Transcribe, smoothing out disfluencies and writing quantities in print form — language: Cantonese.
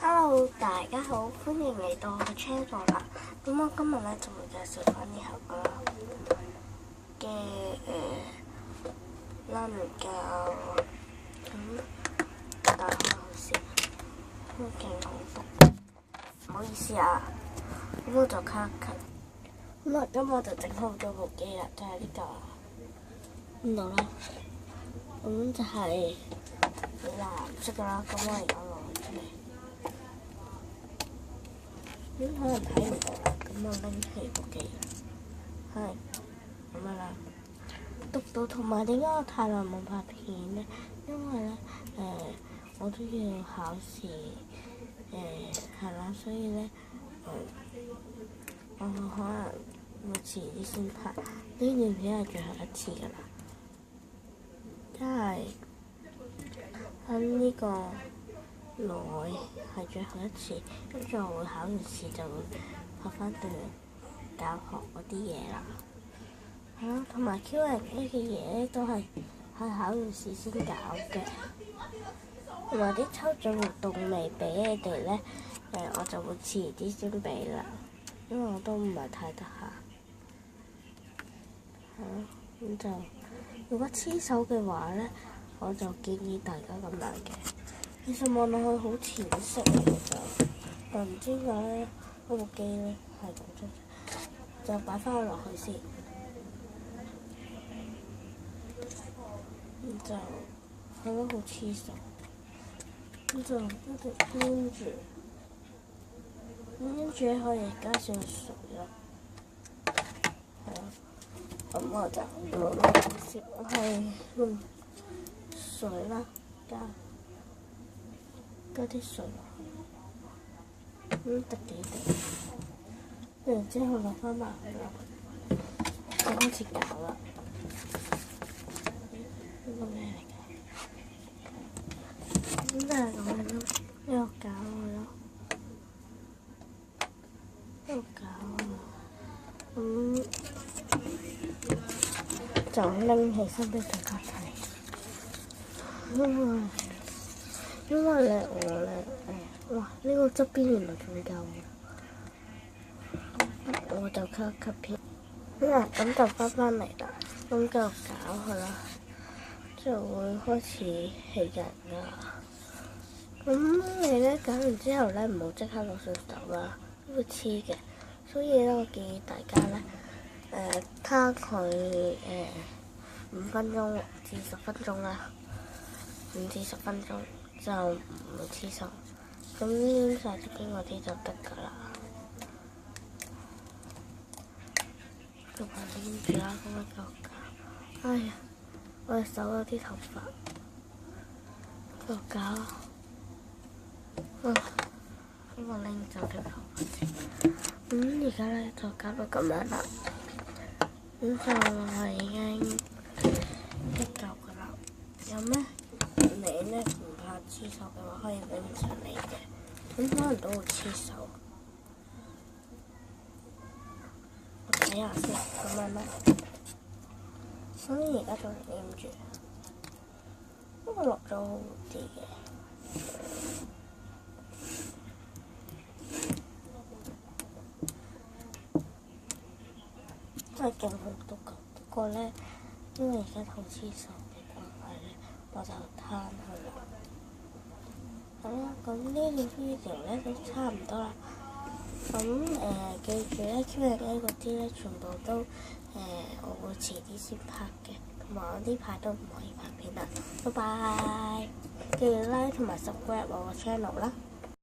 Hello，大家好，歡迎嚟到我嘅 channel 啦。咁我今日咧就會介紹翻呢盒嘅拉麵膠。咁打開先，都勁好毒。唔好意思啊，咁我就卡一卡。咁啊，咁我就整好咗部機啦，就係呢個邊度啦。咁就係藍色噶啦，咁我而家攞出嚟。可能睇唔到啦，咁我拎起部機啦，係咁樣啦。讀到同埋點解我太耐冇拍片咧？因為咧我都要考試係啦，所以咧我可能會遲啲先拍。呢段片係最後一次㗎啦，即係喺呢個內係最後一次，跟住我會考完試就會拍翻段教學嗰啲嘢啦。係咯，同埋 Q&A 嘅嘢咧都係考完試先搞嘅。同埋啲抽獎活動未俾你哋咧，我就會遲啲先俾啦，因為我都唔係太得閒。係咯，咁就如果黐手嘅話咧，我就建議大家咁樣嘅。其實望落去好淺色嚟嘅但唔知點解咧，嗰部機咧係咁出，就擺翻落去先。咁就係咯，好黐手。咁就一直黏住，黏住可以加少水咯。係咯，咁我就用用水啦，加啲水落去，滴幾滴，然之後落翻埋去啦，就開始搞啦。呢個咩嚟㗎？咁就係咁樣咯，一路搞佢咯，一路搞啊，就拎起身俾大家睇。因為咧我咧哇呢個側邊原來仲夠，我就吸片。咁就翻嚟啦，咁就搞佢啦，就會開始起人㗎。咁你咧搞完之後咧唔好即刻落上手啦，會黐嘅。所以咧我建議大家咧攤佢5分鐘至10分鐘啦，5至10分鐘。就唔會黐手，咁黏晒側邊嗰啲就得㗎啦。咁就黏住啦，咁樣就搞。哎呀，我隻手有啲頭髮，就搞。咁我拎走條頭髮先。而家咧就搞到咁樣啦。咁就係已經一嚿㗎啦。有咩？你咧唔怕黐手嘅話，可以拎上嚟嘅，咁可能都會黐手。我睇下先，咁樣啦。所以而家仲係黏住，不過落咗好啲嘅。真係勁好多㗎，不過咧，因為而家好黐手嘅關係咧，我就攤佢啦。好啦，咁呢段 video 咧都差唔多啦。咁記住咧 Q&A 嗰啲咧全部都我會遲啲先拍嘅，同埋我呢排都唔可以拍片啦。拜拜，記住 like 同埋 subscribe 我個 channel 啦。